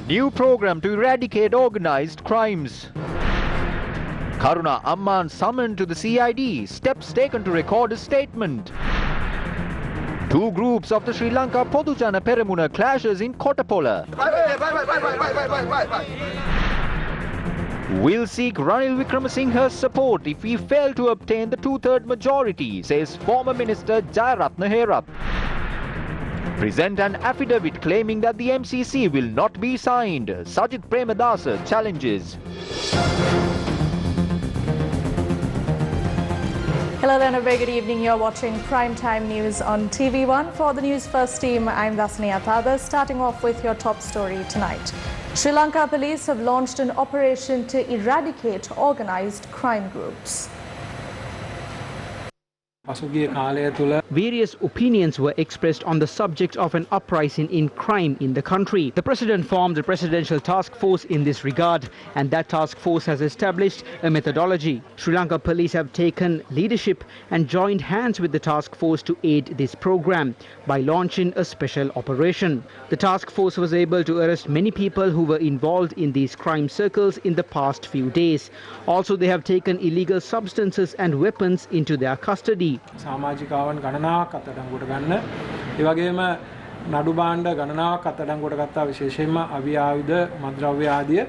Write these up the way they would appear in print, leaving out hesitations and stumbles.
New program to eradicate organized crimes. Karuna Amman summoned to the CID. Steps taken to record a statement. Two groups of the Sri Lanka Podujana Peramuna clashes in Kottapola. We'll seek Ranil Wickramasinghe's support if we fail to obtain the two-third majority, says former Minister Jayarathna Herap. Present an affidavit claiming that the MCC will not be signed. Sajit Premadasa challenges. Hello and a very good evening. You're watching Primetime News on TV1. For the News First team, I'm Dissanayake. Starting off with your top story tonight. Sri Lanka police have launched an operation to eradicate organized crime groups. Various opinions were expressed on the subject of an uprising in crime in the country. The president formed a presidential task force in this regard, and that task force has established a methodology. Sri Lanka police have taken leadership and joined hands with the task force to aid this program by launching a special operation. The task force was able to arrest many people who were involved in these crime circles in the past few days. Also, they have taken illegal substances and weapons into their custody. සමාජිකාවන් ගණනාවක් අත්අඩංගුවට ගන්න ඒ වගේම නඩු භාණ්ඩ ගණනාවක් අත්අඩංගුවට ගත්තා විශේෂයෙන්ම අවි ආයුධ මත්ද්‍රව්‍ය ආදිය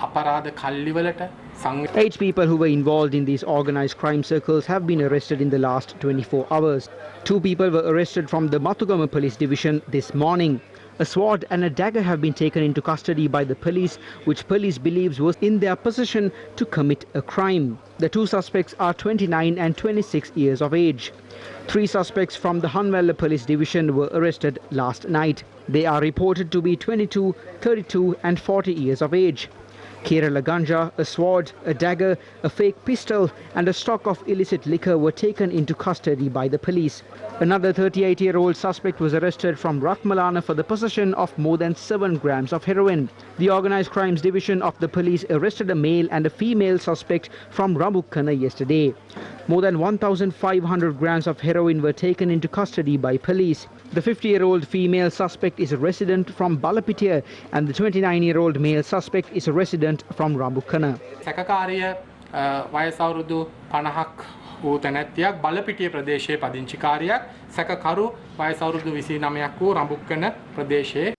අපරාධ කල්ලිවලට 8 people who were involved in these organized crime circles have been arrested in the last 24 hours. 2 people were arrested from the Mathugama police division this morning. A sword and a dagger have been taken into custody by the police, which police believes was in their possession to commit a crime. The 2 suspects are 29 and 26 years of age. 3 suspects from the Hanwella police division were arrested last night. They are reported to be 22, 32 and 40 years of age. Kerala ganja, a sword, a dagger, a fake pistol and a stock of illicit liquor were taken into custody by the police. Another 38-year-old suspect was arrested from Rathmalana for the possession of more than 7 grams of heroin. The Organised Crimes Division of the police arrested a male and a female suspect from Rambukkana yesterday. More than 1,500 grams of heroin were taken into custody by police. The 50-year-old female suspect is a resident from Balapitiya and the 29-year-old male suspect is a resident from Rambukkana. සැකකාරිය වයස අවුරුදු 50ක් වූ තැනැත්තියක් බලපිටිය ප්‍රදේශයේ පදිංචිකාරියක් සැකකරු වයස අවුරුදු 29ක් වූ රඹුක්කන ප්‍රදේශයේ.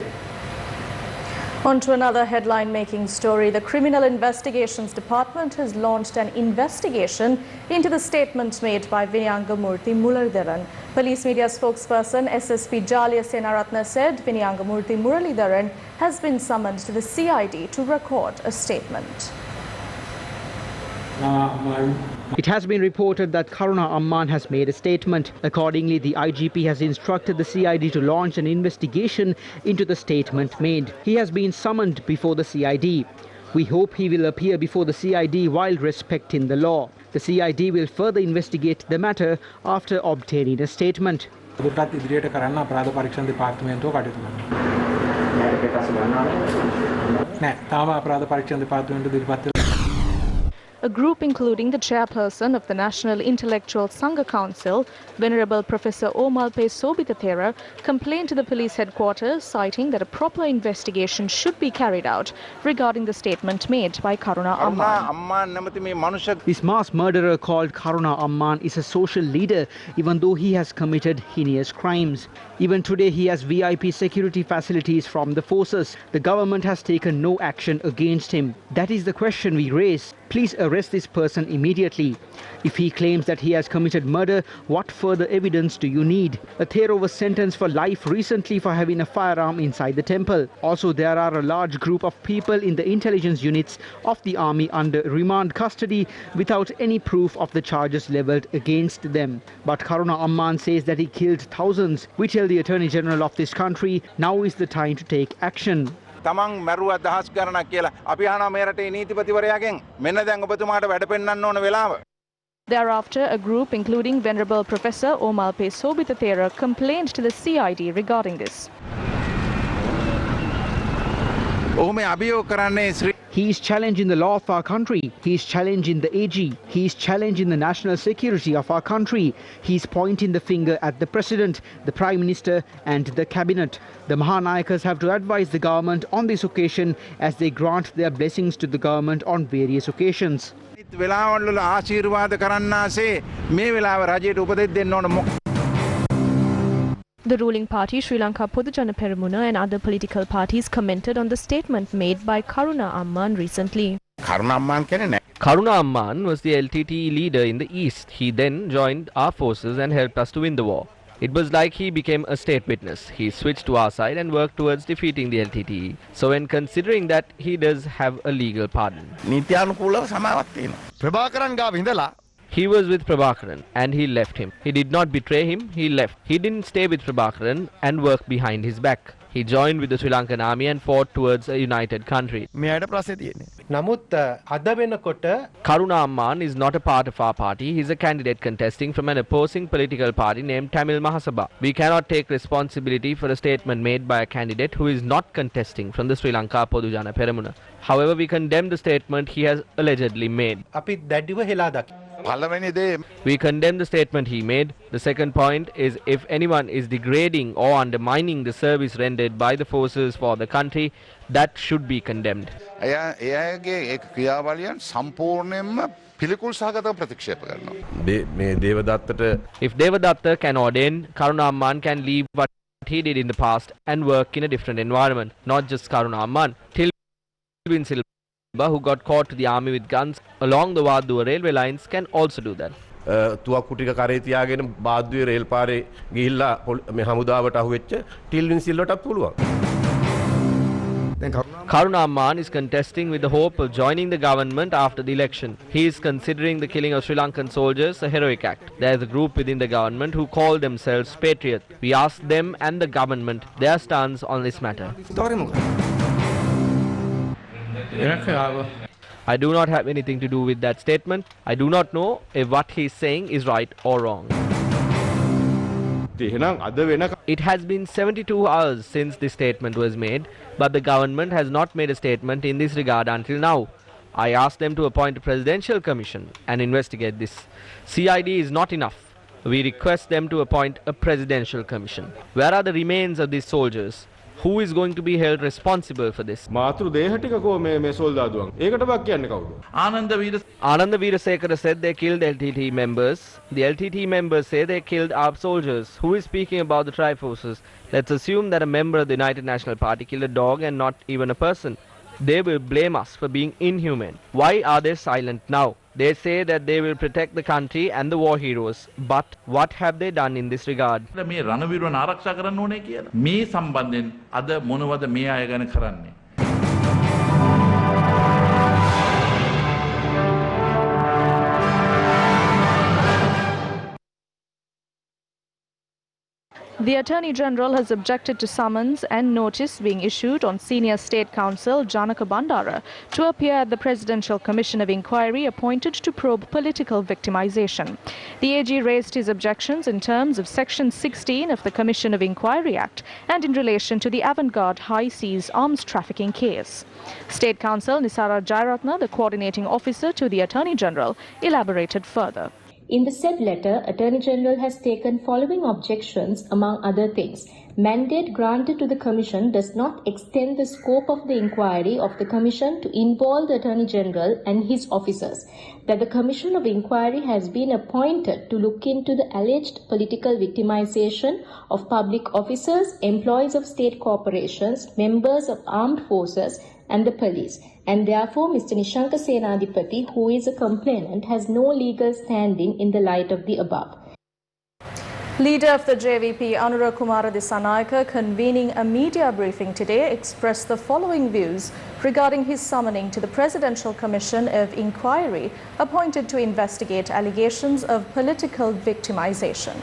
On to another headline-making story. The Criminal Investigations Department has launched an investigation into the statement made by Vinyangamurthy Muralidharan. Police media spokesperson SSP Jalya Senaratne said Vinyangamurthy Muralidharan has been summoned to the CID to record a statement. It has been reported that Karuna Amman has made a statement. Accordingly, the IGP has instructed the CID to launch an investigation into the statement made. He has been summoned before the CID. We hope he will appear before the CID while respecting the law. The CID will further investigate the matter after obtaining a statement. A group including the chairperson of the National Intellectual Sangha Council, Venerable Professor Omalpe Sobitathera, complained to the police headquarters, citing that a proper investigation should be carried out regarding the statement made by Karuna Amman. This mass murderer called Karuna Amman is a social leader, even though he has committed heinous crimes. Even today, he has VIP security facilities from the forces. The government has taken no action against him. That is the question we raise. Please arrest this person immediately. If he claims that he has committed murder, what further evidence do you need? A Thero was sentenced for life recently for having a firearm inside the temple. Also, there are a large group of people in the intelligence units of the army under remand custody without any proof of the charges levelled against them. But Karuna Amman says that he killed thousands. We tell the Attorney General of this country, now is the time to take action. තමන් මැරුවා දහස් ගණනක් කියලා අපි අහනවා මේ රටේ නීතිපතිවරයාගෙන් මෙන්න දැන් ඔබතුමාට වැඩ පෙන්නන්න ඕන වෙලාව. Thereafter, a group including Venerable Professor Omalpe Sobitathera complained to the CID regarding this. ඔහු මේ අභියෝග කරන්නේ ශ්‍රී He is challenging the law of our country. He is challenging the AG. He is challenging the national security of our country. He is pointing the finger at the President, the Prime Minister and the Cabinet. The Mahanayakas have to advise the government on this occasion as they grant their blessings to the government on various occasions. වෙලාවල් වල ආශිර්වාද කරන්නාසේ මේ වෙලාව රජයට උපදෙස් දෙන්න ඕන. The ruling party, Sri Lanka Podujana Peramuna, and other political parties commented on the statement made by Karuna Amman recently. කරුණාම්මාන් කියන්නේ නෑ. Karuna Amman was the LTTE leader in the east. He then joined our forces and helped us to win the war. It was like he became a state witness. He switched to our side and worked towards defeating the LTTE. So when considering that, he does have a legal pardon. නීත්‍යානුකූලව සමාවක් තියෙනවා. ප්‍රභාකරන් ගාව ඉඳලා He was with Prabhakaran and he left him. He did not betray him, he left. He didn't stay with Prabhakaran and work behind his back. He joined with the Sri Lankan army and fought towards a united country. මෙයාට ප්‍රශ්නේ තියෙන්නේ. නමුත් අද වෙනකොට Karuna Amman is not a part of our party. He is a candidate contesting from an opposing political party named Tamil Mahasabha. We cannot take responsibility for a statement made by a candidate who is not contesting from the Sri Lanka Podujana Peramuna. However, we condemn the statement he has allegedly made. අපි දැඩිව හෙලා දකිමු. පළවෙනි දේ We condemn the statement he made. The second point is if anyone is degrading or undermining the service rendered by the forces for the country, that should be condemned. එයාගේ ඒ ක්‍රියාවලියන් සම්පූර්ණයෙන්ම පිළිකුල් සහගතව ප්‍රතික්ෂේප කරනවා. මේ දේවදත්තට If Devadatta can ordain, Karuna Amman can leave what he did in the past and work in a different environment. Not just Karuna Amman. Tilvin Silva, who got caught to the army with guns along the Wadua railway lines, can also do that. තුවක්කු ටික කරේ තියාගෙන බාද්දුවේ rail පාරේ ගිහිල්ලා මේ හමුදාවට අහුවෙච්ච ටිල්වින් සිල්වටත් පුළුවන්. Karuna Amman is contesting with the hope of joining the government after the election. He is considering the killing of Sri Lankan soldiers a heroic act. There is a group within the government who call themselves patriot. We ask them and the government their stance on this matter. I do not have anything to do with that statement. I do not know if what he is saying is right or wrong. එහෙනම් අද වෙන It has been 72 hours since this statement was made, but the government has not made a statement in this regard until now. I asked them to appoint a presidential commission and investigate this. CID is not enough. We request them to appoint a presidential commission. Where are the remains of these soldiers? Who is going to be held responsible for this? මාතෘ දේහ ටික කෝ මේ සොල්දාදුවන්. ඒකටවත් කියන්නේ කවුද? Ananda Veerasekara said they killed LTT members. The LTT members say they killed our soldiers. Who is speaking about the Triforces? Let's assume that a member of the United National Party killed a dog and not even a person. They will blame us for being inhumane. Why are they silent now? They say that they will protect the country and the war heroes. But what have they done in this regard? මේ රණවිරුවන් ආරක්ෂා කරන්න ඕනේ කියලා. මේ සම්බන්ධයෙන් අද මොනවද මේ අය ගැන කරන්නේ? The Attorney General has objected to summons and notice being issued on Senior State Counsel Jana Bandara to appear at the Presidential Commission of Inquiry appointed to probe political victimization. The AG raised his objections in terms of Section 16 of the Commission of Inquiry Act and in relation to the Avantgarde High Seas arms trafficking case. State Counsel Nisara Jairatna, the coordinating officer to the Attorney General, elaborated further. In the said letter, Attorney General has taken following objections among other things. Mandate granted to the Commission does not extend the scope of the inquiry of the Commission to involve the Attorney General and his officers. That the Commission of Inquiry has been appointed to look into the alleged political victimization of public officers, employees of state corporations, members of armed forces, and the police, and therefore Mr. Nishanka Senadipati, who is a complainant, has no legal standing in the light of the above. Leader of the JVP, Anura Kumara Dissanayake, convening a media briefing today, expressed the following views regarding his summoning to the Presidential Commission of Inquiry appointed to investigate allegations of political victimization.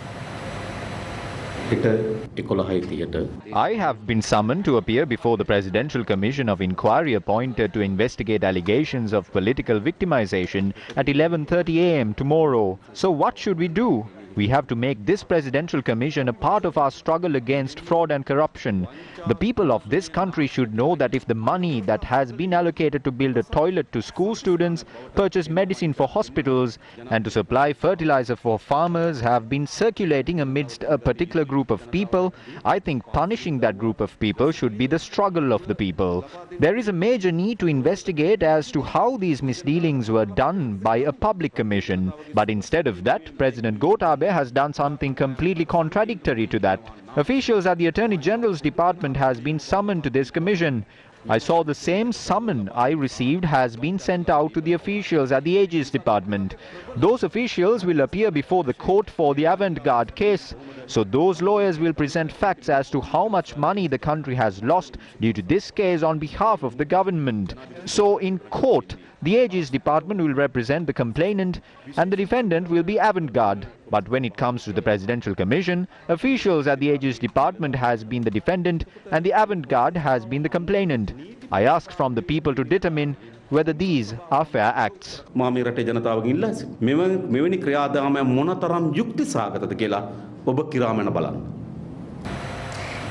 I have been summoned to appear before the Presidential Commission of Inquiry appointed to investigate allegations of political victimization at 11:30 a.m. tomorrow. So what should we do? We have to make this presidential commission a part of our struggle against fraud and corruption. The people of this country should know that if the money that has been allocated to build a toilet to school students, purchase medicine for hospitals, and to supply fertilizer for farmers have been circulating amidst a particular group of people, I think punishing that group of people should be the struggle of the people. There is a major need to investigate as to how these misdealings were done by a public commission. But instead of that, President Gotabaya has done something completely contradictory to that. Officials at the Attorney General's Department has been summoned to this commission. I saw the same summon I received has been sent out to the officials at the Aegis Department. Those officials will appear before the court for the avant-garde case. So those lawyers will present facts as to how much money the country has lost due to this case on behalf of the government. So in court, the Aegis Department will represent the complainant and the defendant will be avant-garde. But when it comes to the Presidential Commission, officials at the Aegis Department has been the defendant and the avant-garde has been the complainant. I asked from the people to determine whether these are fair acts.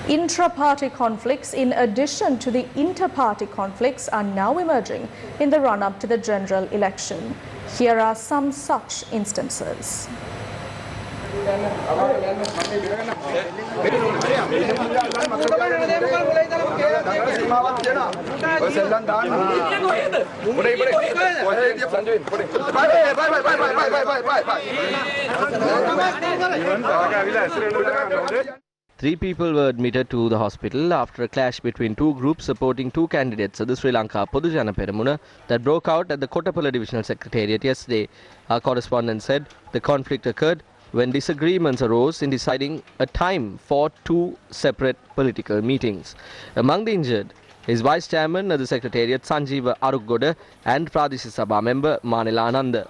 Intra-party conflicts, in addition to the inter-party conflicts, are now emerging in the run-up to the general election. Here are some such instances. Three people were admitted to the hospital after a clash between two groups supporting two candidates of the Sri Lanka Podu Jana Peramuna that broke out at the Kottapala Divisional Secretariat yesterday. Our correspondent said the conflict occurred when disagreements arose in deciding a time for two separate political meetings. Among the injured is Vice Chairman of the Secretariat Sanjeeva Aruggoda and Pradeshiya Sabha member Manila Ananda.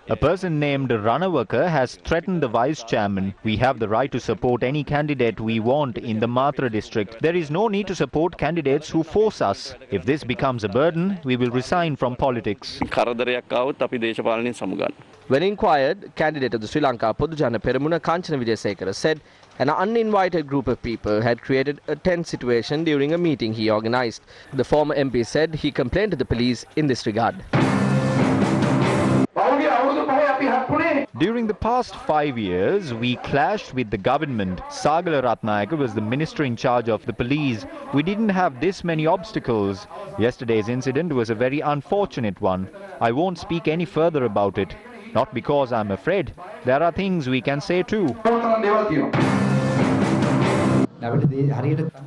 A person named Ranawaka has threatened the Vice Chairman. We have the right to support any candidate we want in the Matra district. There is no need to support candidates who force us. If this becomes a burden, we will resign from politics. When inquired, candidate of the Sri Lanka Podu Jana Peramuna Kanchana Wijesekara said an uninvited group of people had created a tense situation during a meeting he organized. The former MP said he complained to the police in this regard. During the past 5 years, we clashed with the government. Sagala Ratnayaka was the minister in charge of the police. We didn't have this many obstacles. Yesterday's incident was a very unfortunate one. I won't speak any further about it. Not because I'm afraid. There are things we can say too.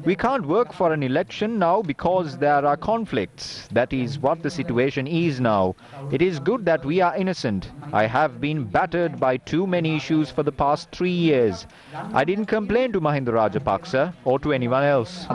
We can't work for an election now because there are conflicts. That is what the situation is now. It is good that we are innocent. I have been battered by too many issues for the past 3 years. I didn't complain to Mahinda Rajapaksa or to anyone else.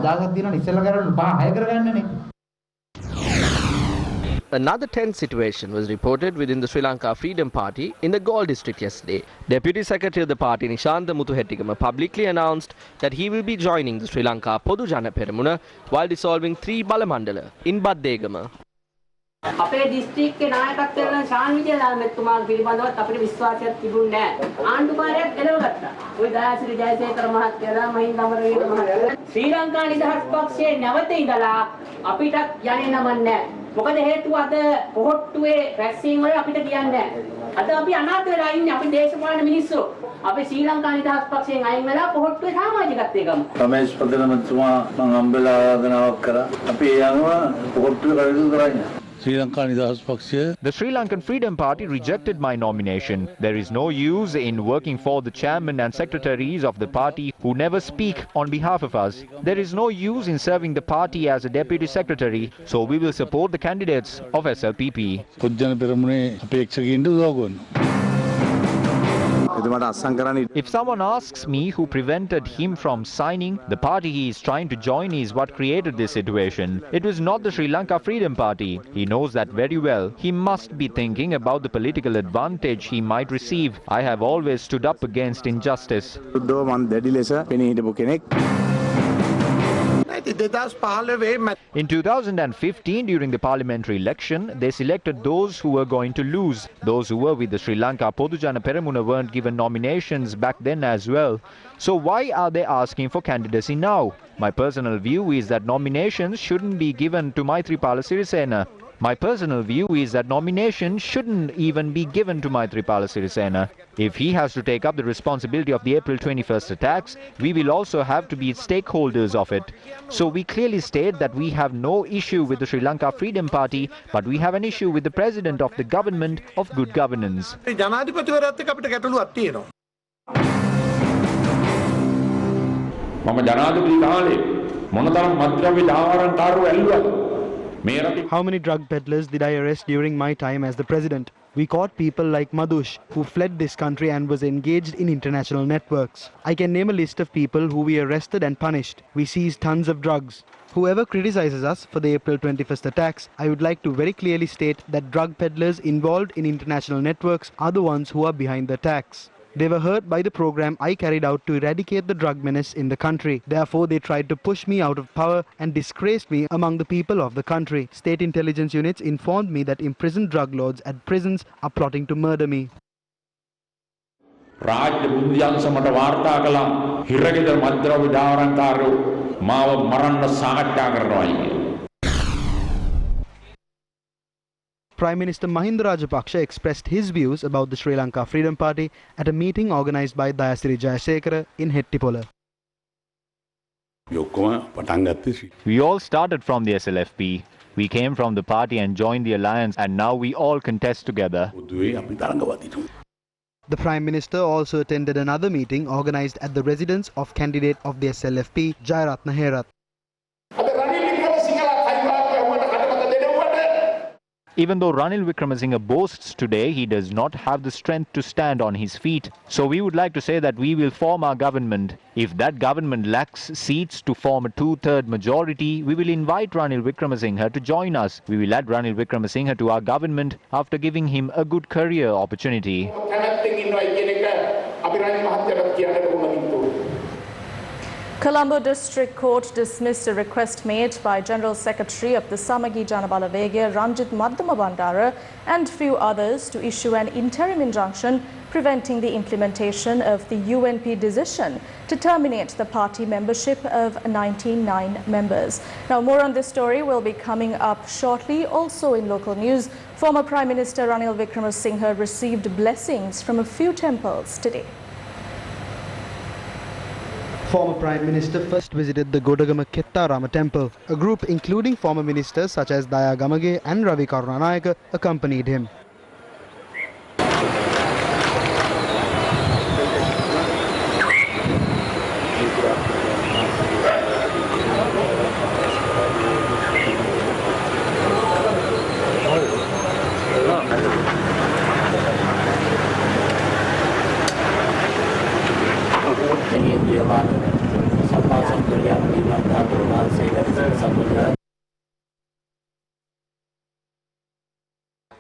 Another tense situation was reported within the Sri Lanka Freedom Party in the Galle district yesterday. Deputy Secretary of the party Nishantha Muthuhettigama publicly announced that he will be joining the Sri Lanka Podu Jana Peramuna while dissolving 3 Balamandala in Baddegama. අපේ දිස්ත්‍රික්කේ නායකත්වය කරන ශාන් විජේලාල්මෙතුමාගේ පිළිබඳවත් අපිට විශ්වාසයක් තිබුණේ නැහැ. ආණ්ඩුකාරයෙක් එළවගත්තා. ওই දයාසිරි ජයසේකර මහත්තයලා මහින්ද අමරවීර මහත්තයලා ශ්‍රී ලංකා නිදහස් පක්ෂයේ නැවත ඉඳලා අපිටත් යන්නේ නමන්නේ නැහැ. මොකද හේතුව අද පොහොට්ටුවේ වැක්සින් වල අපිට කියන්නේ නැහැ. අද අපි අනාථ වෙලා ඉන්නේ අපි දේශපාලන මිනිස්සු. අපි ශ්‍රී ලංකා නිදහස් පක්ෂයෙන් අයින් වෙලා පොහොට්ටුවේ සමාජිකත්වයේ ගමු. රමේෂ් ප්‍රධානමන්ත්‍රීතුමා මම අම්බෙලා ආරාධනාවක් කරා. අපි ඒ අනුව පොහොට්ටුවේ කටයුතු කරන්නේ. The Sri Lankan Freedom Party rejected my nomination. There is no use in working for the chairman and secretaries of the party who never speak on behalf of us. There is no use in serving the party as a deputy secretary, so we will support the candidates of SLPP. If someone asks me who prevented him from signing, the party he is trying to join is what created this situation. It was not the Sri Lanka Freedom Party. He knows that very well. He must be thinking about the political advantage he might receive. I have always stood up against injustice. In 2015, during the parliamentary election, they selected those who were going to lose. Those who were with the Sri Lanka Podujana Peramuna weren't given nominations back then as well. So why are they asking for candidacy now? My personal view is that nominations shouldn't be given to Maithripala Sirisena. My personal view is that nominations shouldn't even be given to Maithripala Sirisena. If he has to take up the responsibility of the April 21st attacks, we will also have to be stakeholders of it. So we clearly state that we have no issue with the Sri Lanka Freedom Party, but we have an issue with the President of the government of good governance. How many drug peddlers did I arrest during my time as the president? We caught people like Madhush, who fled this country and was engaged in international networks. I can name a list of people who we arrested and punished. We seized tons of drugs. Whoever criticizes us for the April 21st attacks, I would like to very clearly state that drug peddlers involved in international networks are the ones who are behind the attacks. They were hurt by the program I carried out to eradicate the drug menace in the country. Therefore, they tried to push me out of power and disgraced me among the people of the country. State intelligence units informed me that imprisoned drug lords at prisons are plotting to murder me. Prime Minister Mahinda Rajapaksa expressed his views about the Sri Lanka Freedom Party at a meeting organised by Dayasiri Jayasekara in Hettipola. We all started from the SLFP. We came from the party and joined the alliance, and now we all contest together. The Prime Minister also attended another meeting organised at the residence of candidate of the SLFP, Jayaratna Herath. Even though Ranil Wickremesinghe boasts today, he does not have the strength to stand on his feet. So we would like to say that we will form our government. If that government lacks seats to form a two-third majority, we will invite Ranil Wickremesinghe to join us. We will add Ranil Wickremesinghe to our government after giving him a good career opportunity. Colombo District Court dismissed a request made by General Secretary of the Samagi Jana Balawegaya, Ranjith Madduma Bandara and few others to issue an interim injunction preventing the implementation of the UNP decision to terminate the party membership of 99 members. Now, more on this story will be coming up shortly. Also in local news, former Prime Minister Ranil Wickremesinghe received blessings from a few temples today. Former Prime Minister first visited the Godagama Kettarama temple. A group including former ministers such as Daya Gamage and Ravi Karunanayake accompanied him.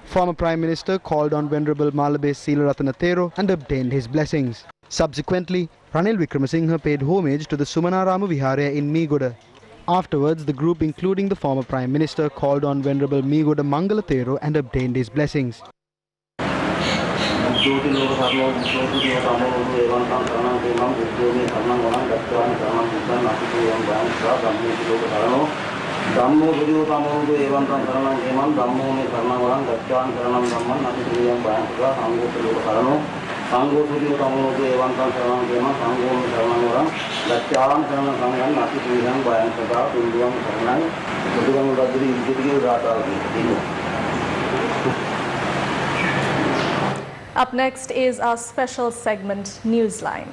Former Prime Minister called on Venerable Malabe Seelaratana Thero and obtained his blessings. Subsequently, Ranil Wickremesinghe paid homage to the Sumanarama Viharaya in Meegoda. Afterwards, the group including the former Prime Minister called on Venerable Meegoda Mangala Thero and obtained his blessings. Dhammo Video Tamudu Evantam Karanam Eman, Dhammo Me Karnavaran, Gachan Karanam Dhamman, Natitiyam Bayantra, Sango Sudu Karano, Sango Sudu Tamudu Evantam Karanam Eman, Sango Me Karnavaran, Gachan Karanam Sangan, Natitiyam Bayantra, Tunduam Karanai, Tudam Radri, Video Data. Up next is our special segment, Newsline.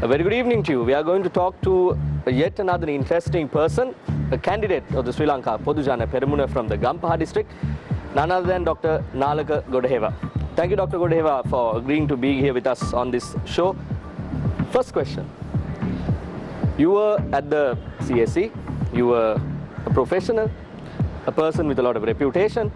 A very good evening to you. We are going to talk to yet another interesting person, a candidate of the Sri Lanka Podujana Peramuna from the Gampaha district, none other than Dr. Nalaka Godaheva. Thank you, Dr. Godaheva, for agreeing to be here with us on this show. First question. You were at the CSE, you were a professional, a person with a lot of reputation.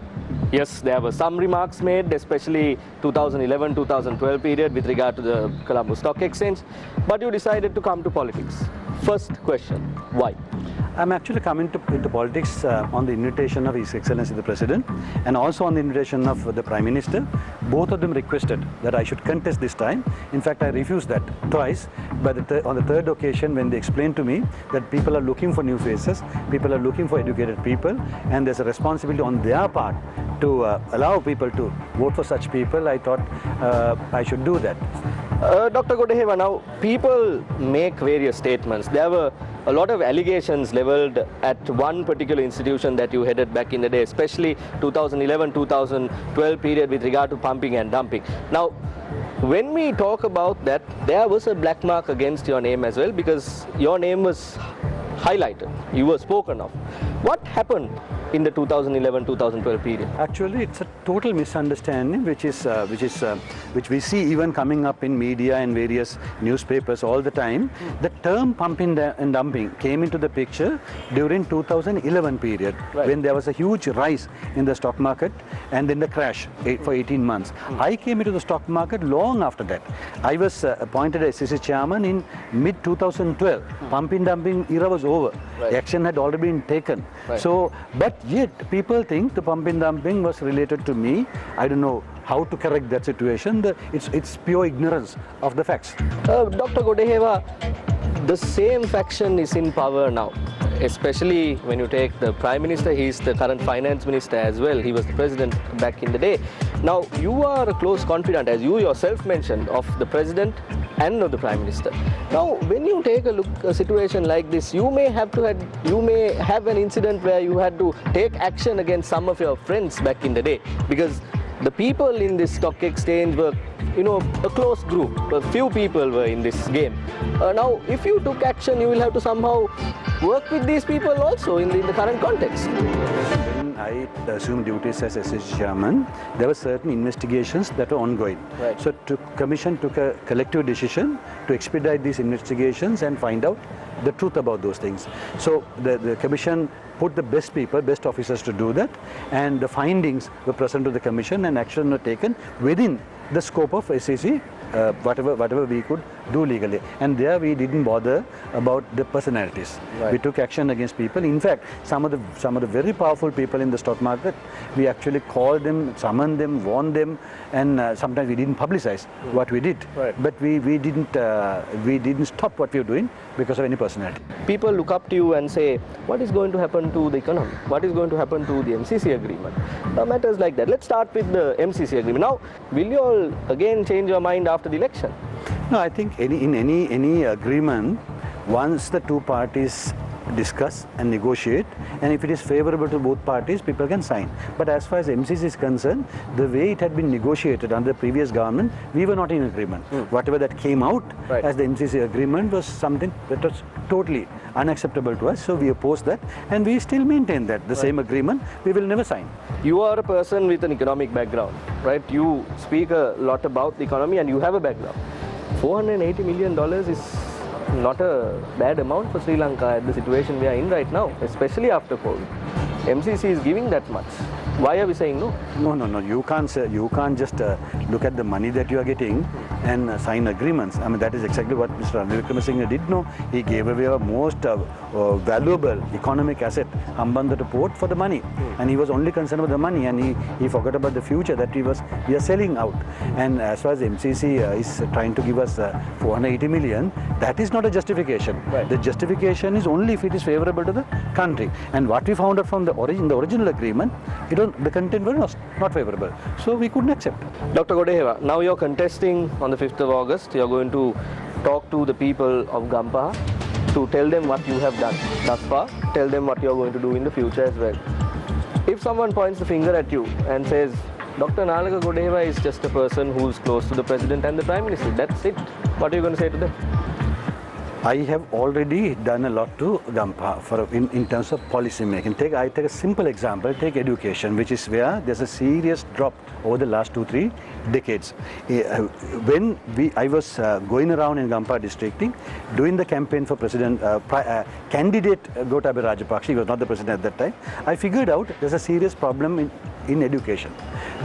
Yes, there were some remarks made, especially 2011-2012 period with regard to the Colombo Stock Exchange, but you decided to come to politics. First question, why? I'm actually coming into politics on the invitation of His Excellency the President and also on the invitation of the Prime Minister. Both of them requested that I should contest this time. In fact, I refused that twice, but on the third occasion when they explained to me that people are looking for new faces, people are looking for educated people, and there's a responsibility on their part to allow people to vote for such people, I thought I should do that. Dr. Godeheva, now people make various statements. There were a lot of allegations leveled at one particular institution that you headed back in the day, especially 2011-2012 period with regard to pumping and dumping. Now, when we talk about that, there was a black mark against your name as well, because your name was highlighted, you were spoken of. What happened in the 2011-2012 period? Actually, it's a total misunderstanding, which we see even coming up in media and various newspapers all the time. The term pumping and dumping came into the picture during 2011 period, when there was a huge rise in the stock market and then the crash for 18 months. I came into the stock market long after that. I was appointed as SEC chairman in mid 2012. Pumping dumping era was over. Action had already been taken. So, but yet people think the pumping dumping was related to me. I don't know how to correct that situation. It's pure ignorance of the facts. Dr. Godeheva, the same faction is in power now, especially when you take the Prime Minister. He is the current Finance Minister as well. He was the President back in the day. Now, you are a close confidant, as you yourself mentioned, of the President and of the Prime Minister. Now, when you take a look at a situation like this, you may have an incident where you had to take action against some of your friends back in the day, because the people in this stock exchange were, a close group. A few people were in this game. Now, if you took action, you will have to somehow work with these people also in the current context. When I assumed duties as SEC chairman, there were certain investigations that were ongoing. So the Commission took a collective decision to expedite these investigations and find out the truth about those things. So the Commission put the best people, best officers to do that, and the findings were presented to the Commission and action were taken within the scope of SEC, whatever we could do legally. And there we didn't bother about the personalities. We took action against people. In fact, some of the very powerful people in the stock market, we actually called them, summoned them, warned them, and sometimes we didn't publicize what we did. But we didn't stop what we were doing because of any personality. People look up to you and say, what is going to happen to the economy? What is going to happen to the MCC agreement? Matters like that. Let's start with the MCC agreement. Now, will you all again change your mind after the election? No, I think in any agreement, once the two parties discuss and negotiate, and if it is favorable to both parties, people can sign. But as far as MCC is concerned, the way it had been negotiated under the previous government, we were not in agreement. Whatever that came out as the MCC agreement was something that was totally unacceptable to us, so we opposed that, and we still maintain that the same agreement we will never sign. You are a person with an economic background, right? You speak a lot about the economy and you have a background. $480 million is not a bad amount for Sri Lanka at the situation we are in right now, especially after COVID. MCC is giving that much. Why are we saying no? No. You can't just look at the money that you are getting and sign agreements. I mean, that is exactly what Mr. Ranjith did. No, he gave away our most valuable economic asset, Hambantota port, for the money, and he was only concerned about the money, and he forgot about the future that we are selling out. And as far as MCC is trying to give us 480 million, that is not a justification. The justification is only if it is favorable to the country. And what we found out from the original agreement, the content was not favorable, so we couldn't accept. Dr. Godeheva, now you're contesting on the 5th of August. You're going to talk to the people of Gampaha to tell them what you have done thus far, tell them what you're going to do in the future as well. If someone points the finger at you and says, Dr. Nalaka Godeheva is just a person who's close to the President and the Prime Minister, that's it, what are you going to say to them? I have already done a lot to Gampa in terms of policy making. I take a simple example, take education, which is where there's a serious drop over the last 2-3 decades. When I was going around in Gampa district, doing the campaign for president, candidate Gotabaya Rajapaksa, he was not the president at that time, I figured out there's a serious problem in education.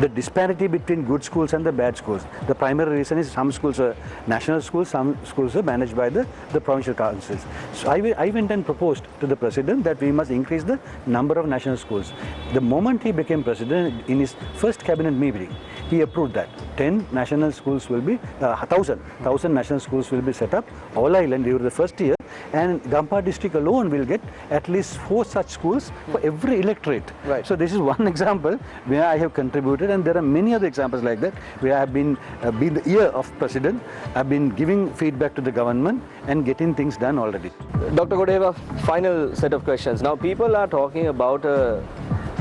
The disparity between good schools and the bad schools. The primary reason is some schools are national schools, some schools are managed by the provincial councils. So I went and proposed to the president that we must increase the number of national schools. The moment he became president, in his first cabinet meeting, he approved that 10 national schools will be 1,000 national schools will be set up all island during the first year, and Gampa district alone will get at least 4 such schools for every electorate. Right. So this is one example where I have contributed, and there are many other examples like that where I have been the ear of president. I've been giving feedback to the government and getting things done already. Dr. Godeva, final set of questions. Now people are talking about a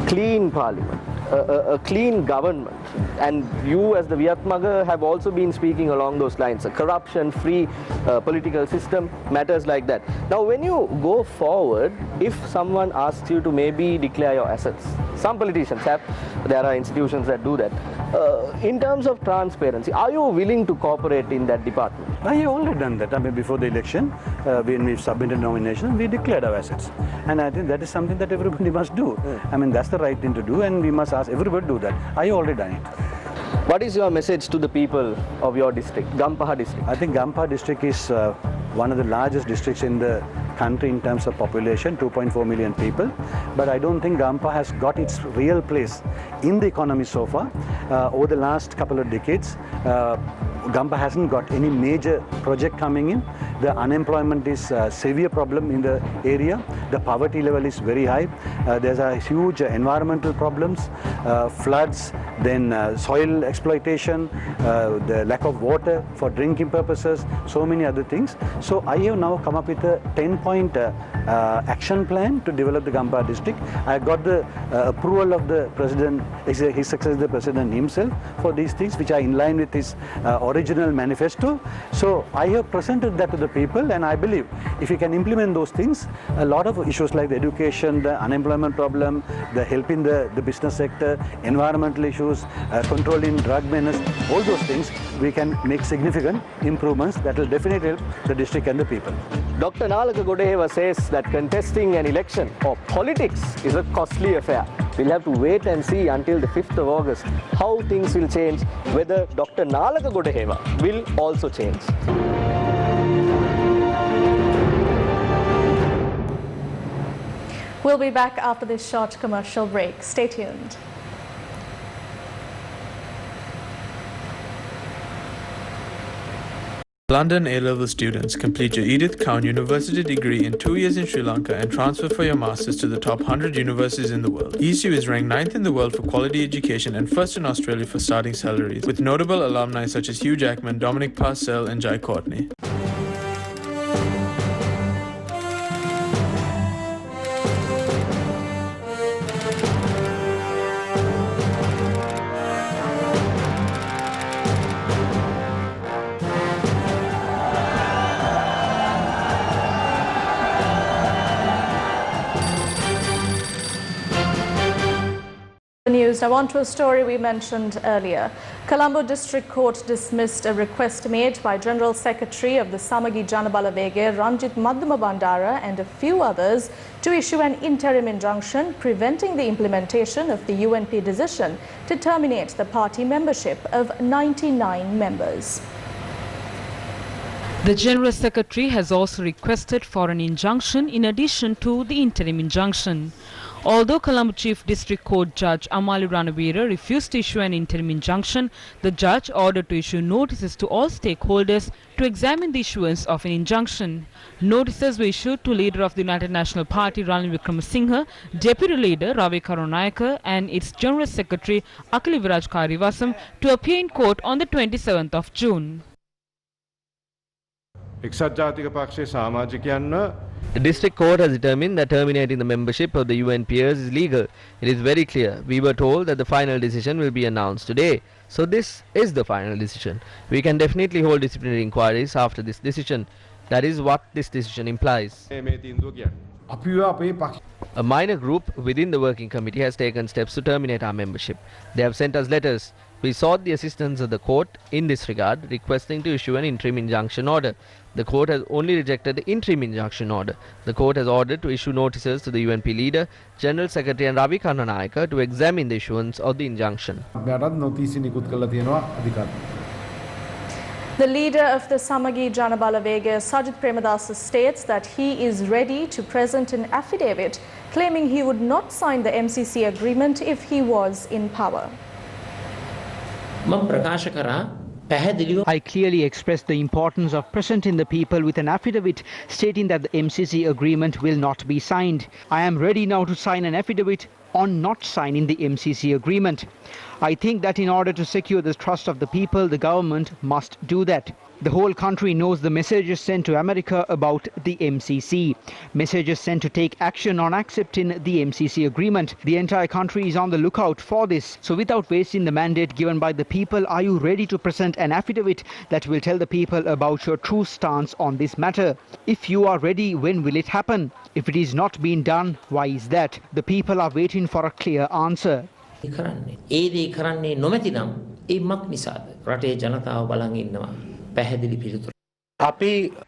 clean parliament, a clean government, and you as the Vietmaga have also been speaking along those lines, a corruption-free political system, matters like that. Now when you go forward, if someone asks you to maybe declare your assets, some politicians have, there are institutions that do that. In terms of transparency, are you willing to cooperate in that department? I have already done that. I mean, before the election, when we submitted nomination, we declared our assets. And I think that is something that everybody must do. I mean, that's the right thing to do, and we must ask everybody to do that. I have already done it. What is your message to the people of your district, Gampaha district? I think Gampaha district is one of the largest districts in the country in terms of population, 2.4 million people. But I don't think Gampaha has got its real place in the economy so far. Over the last couple of decades, Gampaha hasn't got any major project coming in. The unemployment is a severe problem in the area. The poverty level is very high. There's a huge environmental problems, floods, then soil exploitation, the lack of water for drinking purposes, so many other things. So I have now come up with a 10-point action plan to develop the Gampaha district. I got the approval of the president, his successor, the president himself, for these things which are in line with his original manifesto. So I have presented that to the people, and I believe if we can implement those things, a lot of issues like the education, the unemployment problem, the help in the business sector, environmental issues, controlling drug menace, all those things, we can make significant improvements that will definitely help the district and the people. Dr. Nalaka Godeva says that contesting an election or politics is a costly affair. We'll have to wait and see until the 5th of August how things will change, whether Dr. Nalaka Godeva will also change. We'll be back after this short commercial break. Stay tuned. London A-level students, complete your Edith Cowan University degree in 2 years in Sri Lanka and transfer for your masters to the top 100 universities in the world. ECU is ranked 9th in the world for quality education and 1st in Australia for starting salaries, with notable alumni such as Hugh Jackman, Dominic Parcell and Jai Courtney. News. Now on to a story we mentioned earlier. Colombo District Court dismissed a request made by General Secretary of the Samagi Jana Balawegaya, Ranjith Madduma Bandara and a few others to issue an interim injunction preventing the implementation of the UNP decision to terminate the party membership of 99 members. The General Secretary has also requested for an injunction in addition to the interim injunction. Although Colombo Chief District Court Judge Amali Ranavira refused to issue an interim injunction, the judge ordered to issue notices to all stakeholders to examine the issuance of an injunction. Notices were issued to leader of the United National Party Ranil Wickremesinghe, Deputy Leader Ravi Karunayaka and its General Secretary Akil Viraj Karivasam to appear in court on the 27th of June. The district court has determined that terminating the membership of the UNPers is legal. It is very clear. We were told that the final decision will be announced today. So this is the final decision. We can definitely hold disciplinary inquiries after this decision. That is what this decision implies. A minor group within the working committee has taken steps to terminate our membership. They have sent us letters. We sought the assistance of the court in this regard, requesting to issue an interim injunction order. The court has only rejected the interim injunction order. The court has ordered to issue notices to the UNP leader, General Secretary and Ravi Karnanayaka to examine the issuance of the injunction. The leader of the Samagi Jana Balawegaya, Sajid Premadasa, states that he is ready to present an affidavit claiming he would not sign the MCC agreement if he was in power. I clearly expressed the importance of presenting the people with an affidavit stating that the MCC agreement will not be signed. I am ready now to sign an affidavit on not signing the MCC agreement. I think that in order to secure the trust of the people, the government must do that. The whole country knows the messages sent to America about the MCC. Messages sent to take action on accepting the MCC agreement. The entire country is on the lookout for this. So without wasting the mandate given by the people, are you ready to present an affidavit that will tell the people about your true stance on this matter? If you are ready, when will it happen? If it is not being done, why is that? The people are waiting for a clear answer.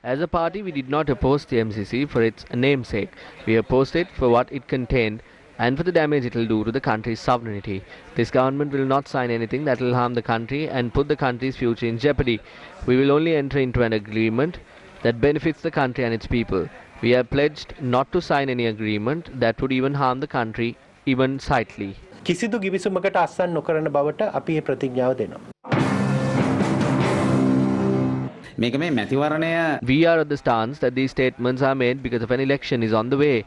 As a party, we did not oppose the MCC for its namesake. We opposed it for what it contained and for the damage it will do to the country's sovereignty. This government will not sign anything that will harm the country and put the country's future in jeopardy. We will only enter into an agreement that benefits the country and its people. We have pledged not to sign any agreement that would even harm the country, even slightly. කිසිදු ගිවිසුමකට අස්සන් නොකරන බවට අපි මේ ප්‍රතිඥාව දෙනවා. We are at the stance that these statements are made because of an election is on the way.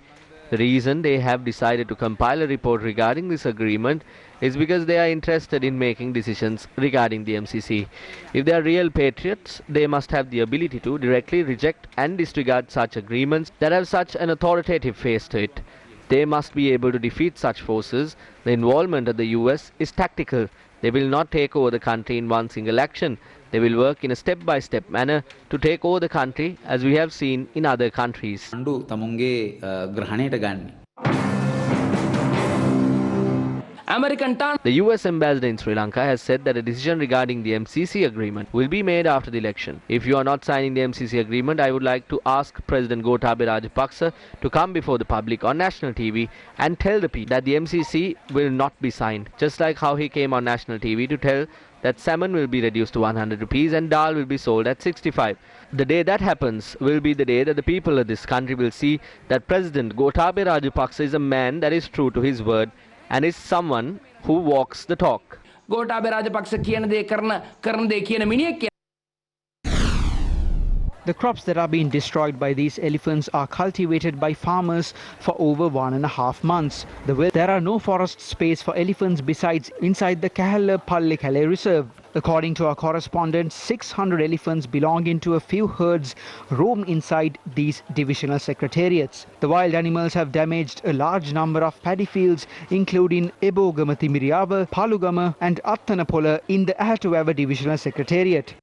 The reason they have decided to compile a report regarding this agreement is because they are interested in making decisions regarding the MCC. If they are real patriots, they must have the ability to directly reject and disregard such agreements that have such an authoritative face to it. They must be able to defeat such forces. The involvement of the US is tactical. They will not take over the country in one single action. They will work in a step-by-step manner to take over the country as we have seen in other countries. The US ambassador in Sri Lanka has said that a decision regarding the MCC agreement will be made after the election. If you are not signing the MCC agreement, I would like to ask President Gotabaya Rajapaksa to come before the public on national TV and tell the people that the MCC will not be signed, just like how he came on national TV to tell that salmon will be reduced to 100 rupees and dal will be sold at 65. The day that happens will be the day that the people of this country will see that President Gotabaya Rajapaksa is a man that is true to his word and is someone who walks the talk. The crops that are being destroyed by these elephants are cultivated by farmers for over 1.5 months. There are no forest space for elephants besides inside the Kahalla Pallekale Reserve. According to our correspondent, 600 elephants belonging to a few herds roam inside these divisional secretariats. The wild animals have damaged a large number of paddy fields, including Ebogama Timiriava, Palugama and Attanapola in the Ahatuava divisional secretariat.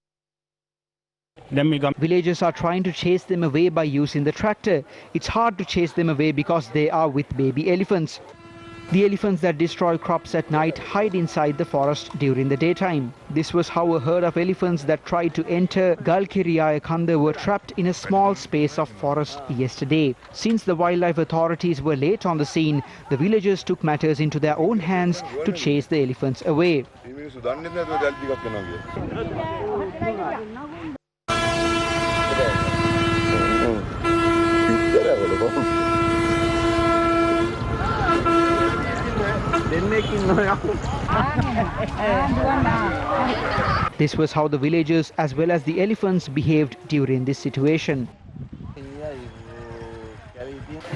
Villagers are trying to chase them away by using the tractor. It's hard to chase them away because they are with baby elephants. The elephants that destroy crops at night hide inside the forest during the daytime. This was how a herd of elephants that tried to enter Galkiriyaya Kanda were trapped in a small space of forest yesterday. Since the wildlife authorities were late on the scene, the villagers took matters into their own hands to chase the elephants away. This was how the villagers as well as the elephants behaved during this situation.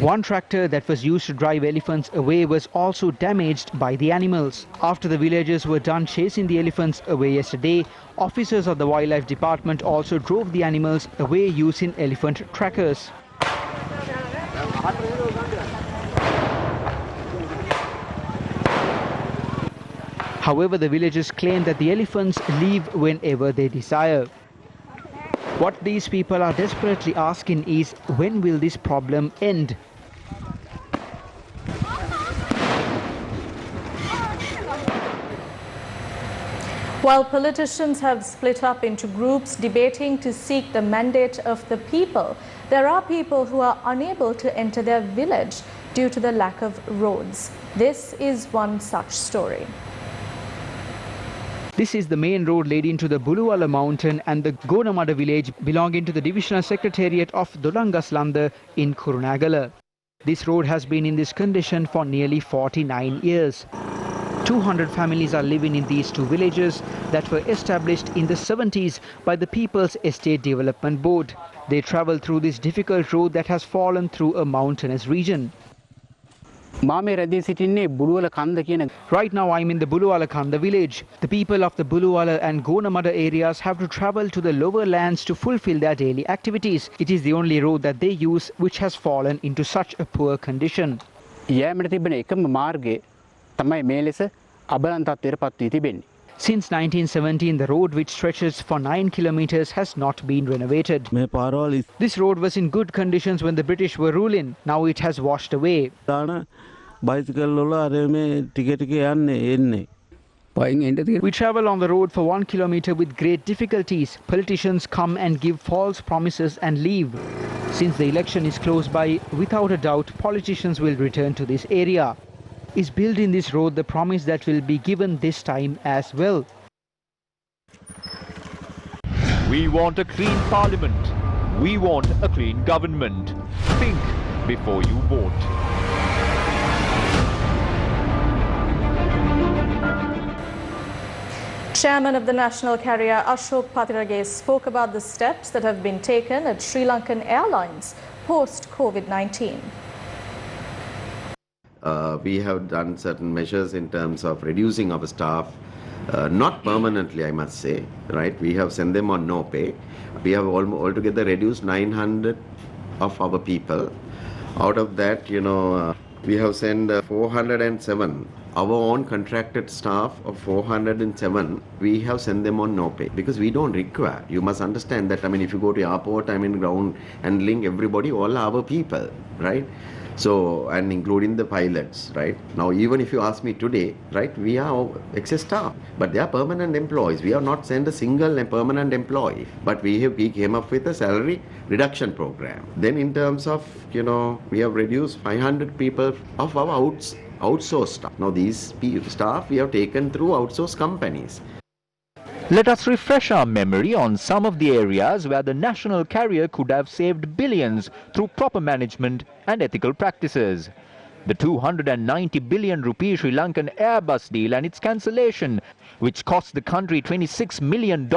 One tractor that was used to drive elephants away was also damaged by the animals. After the villagers were done chasing the elephants away yesterday, officers of the wildlife department also drove the animals away using elephant trackers. However, the villagers claim that the elephants leave whenever they desire. What these people are desperately asking is, when will this problem end? While politicians have split up into groups debating to seek the mandate of the people, there are people who are unable to enter their village due to the lack of roads. This is one such story. This is the main road leading to the Buluwala mountain and the Gonamada village belonging to the Divisional Secretariat of Dolangaslanda in Kurunagala. This road has been in this condition for nearly 49 years. 200 families are living in these two villages that were established in the 70s by the People's Estate Development Board. They travel through this difficult road that has fallen through a mountainous region. Right now I'm in the Buluwala Kanda village. The people of the Buluwala and Gonamada areas have to travel to the lower lands to fulfill their daily activities. It is the only road that they use which has fallen into such a poor condition. Since 1917, the road, which stretches for 9 kilometers, has not been renovated. This road was in good conditions when the British were ruling. Now it has washed away. We travel on the road for 1 kilometer with great difficulties. Politicians come and give false promises and leave. Since the election is close by, without a doubt, politicians will return to this area. Is built in this road the promise that will be given this time as well? We want a clean parliament. We want a clean government. Think before you vote. Chairman of the national carrier Ashok Patirage spoke about the steps that have been taken at Sri Lankan Airlines post-COVID-19. We have done certain measures in terms of reducing our staff, not permanently, I must say, right? We have sent them on no pay. We have altogether reduced 900 of our people. Out of that, we have sent 407. Our own contracted staff of 407, we have sent them on no pay because we don't require. You must understand that, if you go to airport, ground handling, everybody, all our people, right? So, and including the pilots, right? Now, even if you ask me today, right, we are excess staff, but they are permanent employees. We have not sent a single permanent employee, but we came up with a salary reduction program. Then in terms of, we have reduced 500 people of our outsourced staff. Now, these staff we have taken through outsourced companies. Let us refresh our memory on some of the areas where the national carrier could have saved billions through proper management and ethical practices. The 290 billion rupee Sri Lankan Airbus deal and its cancellation, which cost the country $26 million,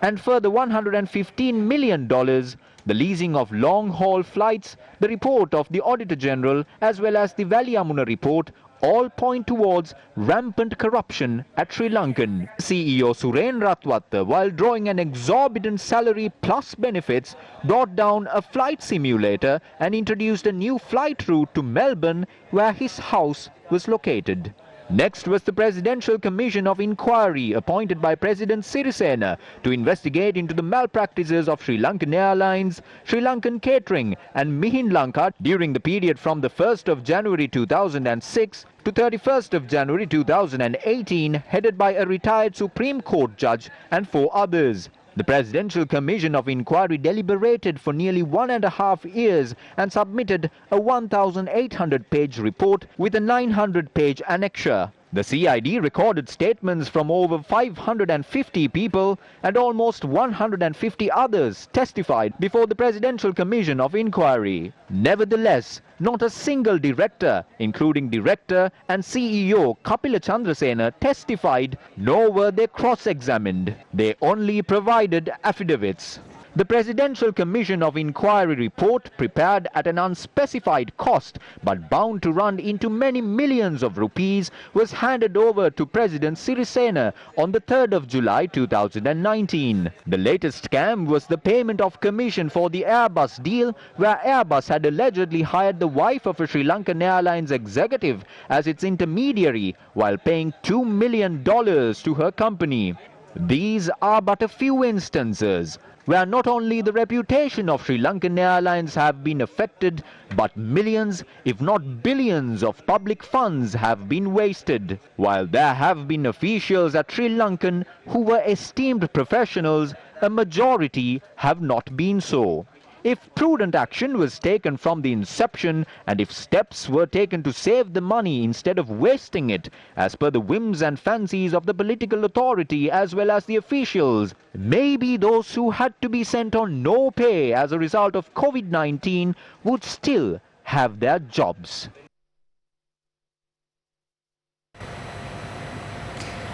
and further $115 million, the leasing of long-haul flights, the report of the Auditor General, as well as the Valiamuna report, all point towards rampant corruption at Sri Lankan. CEO Surendrathwatta, while drawing an exorbitant salary plus benefits, brought down a flight simulator and introduced a new flight route to Melbourne, where his house was located. Next was the Presidential Commission of Inquiry appointed by President Sirisena to investigate into the malpractices of Sri Lankan Airlines, Sri Lankan Catering and Mihin Lanka during the period from the 1st of January 2006 to 31st of January 2018, headed by a retired Supreme Court judge and 4 others. The Presidential Commission of Inquiry deliberated for nearly 1.5 years and submitted a 1,800-page report with a 900-page annexure. The CID recorded statements from over 550 people, and almost 150 others testified before the Presidential Commission of Inquiry. Nevertheless, not a single director, including director and CEO Kapila Chandrasena, testified, nor were they cross-examined. They only provided affidavits. The Presidential Commission of Inquiry report, prepared at an unspecified cost but bound to run into many millions of rupees, was handed over to President Sirisena on the 3rd of July 2019. The latest scam was the payment of commission for the Airbus deal, where Airbus had allegedly hired the wife of a Sri Lankan Airlines executive as its intermediary while paying $2 million to her company. These are but a few instances. where not only the reputation of Sri Lankan Airlines have been affected, but millions, if not billions, of public funds have been wasted. While there have been officials at Sri Lankan who were esteemed professionals, a majority have not been so. If prudent action was taken from the inception, and if steps were taken to save the money instead of wasting it, as per the whims and fancies of the political authority as well as the officials, maybe those who had to be sent on no pay as a result of COVID-19 would still have their jobs.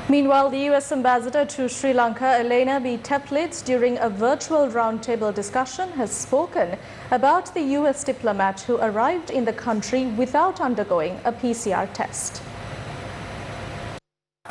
Meanwhile, the US Ambassador to Sri Lanka, Elena B. Teplitz, during a virtual roundtable discussion, has spoken about the US diplomat who arrived in the country without undergoing a PCR test.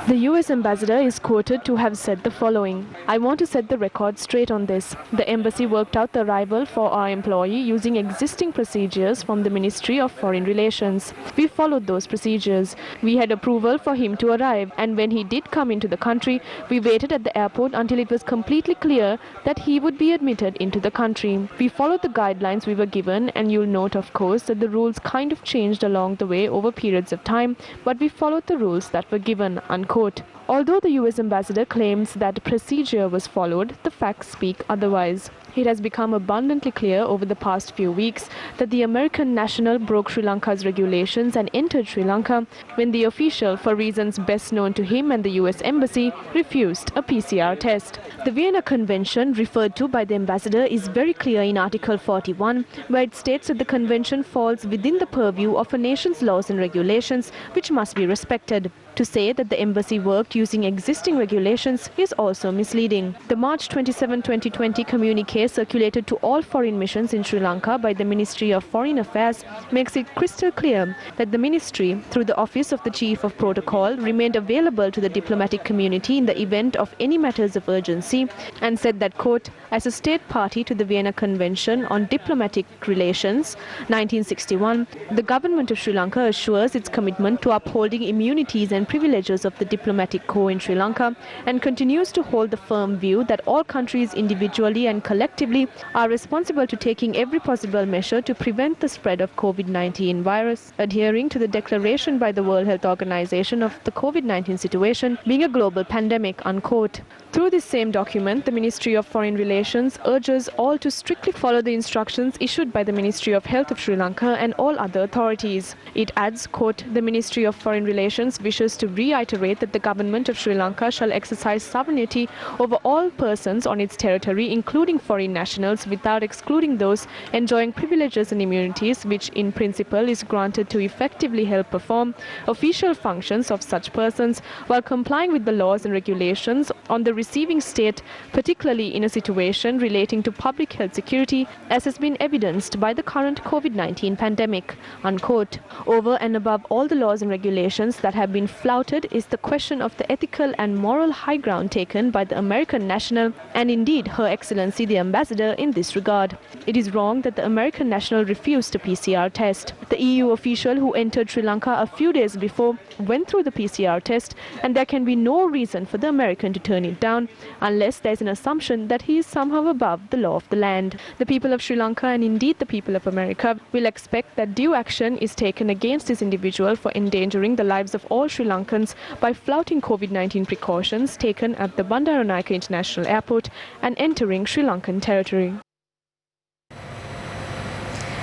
The US ambassador is quoted to have said the following: "I want to set the record straight on this. The embassy worked out the arrival for our employee using existing procedures from the Ministry of Foreign Relations. We followed those procedures. We had approval for him to arrive, and when he did come into the country, we waited at the airport until it was completely clear that he would be admitted into the country. We followed the guidelines we were given, and you'll note, of course, that the rules kind of changed along the way over periods of time, but we followed the rules that were given." Unquote. Although the US ambassador claims that procedure was followed, the facts speak otherwise. It has become abundantly clear over the past few weeks that the American national broke Sri Lanka's regulations and entered Sri Lanka when the official, for reasons best known to him and the US embassy, refused a PCR test. The Vienna Convention referred to by the ambassador is very clear in Article 41, where it states that the convention falls within the purview of a nation's laws and regulations, which must be respected. To say that the embassy worked using existing regulations is also misleading. The March 27, 2020 communique circulated to all foreign missions in Sri Lanka by the Ministry of Foreign Affairs makes it crystal clear that the ministry, through the Office of the Chief of Protocol, remained available to the diplomatic community in the event of any matters of urgency, and said that, quote, "As a state party to the Vienna Convention on Diplomatic Relations, 1961, the government of Sri Lanka assures its commitment to upholding immunities and privileges of the diplomatic corps in Sri Lanka and continues to hold the firm view that all countries individually and collectively are responsible to taking every possible measure to prevent the spread of COVID-19 virus, adhering to the declaration by the World Health Organization of the COVID-19 situation being a global pandemic." Unquote. Through this same document, the Ministry of Foreign Relations urges all to strictly follow the instructions issued by the Ministry of Health of Sri Lanka and all other authorities. It adds, quote, "The Ministry of Foreign Relations wishes to reiterate that the government of Sri Lanka shall exercise sovereignty over all persons on its territory, including foreign nationals, without excluding those enjoying privileges and immunities, which in principle is granted to effectively help perform official functions of such persons, while complying with the laws and regulations on the receiving state, particularly in a situation relating to public health security, as has been evidenced by the current COVID-19 pandemic." Unquote. Over and above all the laws and regulations that have been flouted is the question of the ethical and moral high ground taken by the American national and indeed Her Excellency the Ambassador in this regard. It is wrong that the American national refused a PCR test. The EU official who entered Sri Lanka a few days before went through the PCR test, and there can be no reason for the American to turn it down unless there is an assumption that he is somehow above the law of the land. The people of Sri Lanka and indeed the people of America will expect that due action is taken against this individual for endangering the lives of all Sri Lankans by flouting COVID-19 precautions taken at the Bandara International Airport and entering Sri Lankan territory.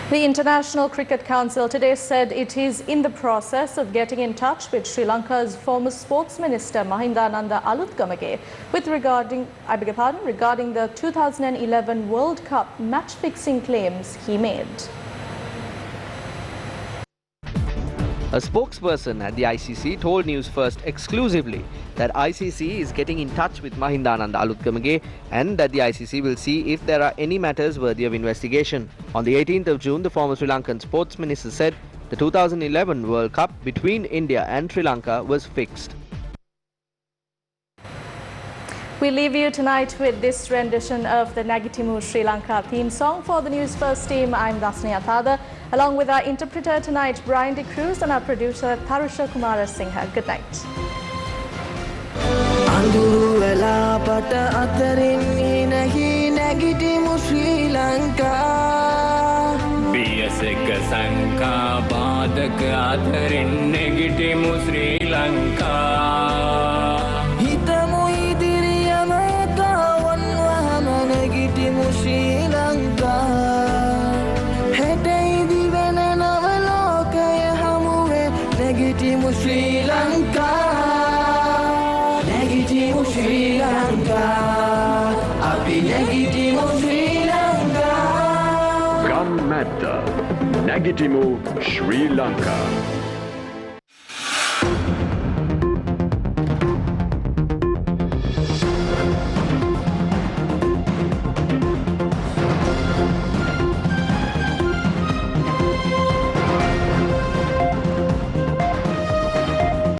The International Cricket Council today said it is in the process of getting in touch with Sri Lanka's former Sports Minister Mahindananda Alutgamage regarding the 2011 World Cup match-fixing claims he made. A spokesperson at the ICC told Newsfirst exclusively that ICC is getting in touch with Mahindananda Alutgamage and that the ICC will see if there are any matters worthy of investigation. On the 18th of June, the former Sri Lankan sports minister said the 2011 World Cup between India and Sri Lanka was fixed. We leave you tonight with this rendition of the Nagitimu Sri Lanka theme song. For the Newsfirst team, I'm Dissanayake, along with our interpreter tonight, Brian De Cruz, and our producer, Tarusha Kumara Singha. Good night. Anuru vela pata atarin hina hina නැගිටිමු ශ්‍රී ලංකා බියසක සංකා බාධක අතරින් නැගිටිමු ශ්‍රී ලංකා හිතමු ඉදිරියම කාවන් වහම නැගිටිමු ශ්‍රී ලංකා හෙටයිදි වෙන නව ලෝකය හමුවේ නැගිටිමු ශ්‍රී ලංකා නැගිටිමු ශ්‍රී ලංකා අපි නැගිටිමු ශ්‍රී Lanka Gun Matter Nagitimu Sri Lanka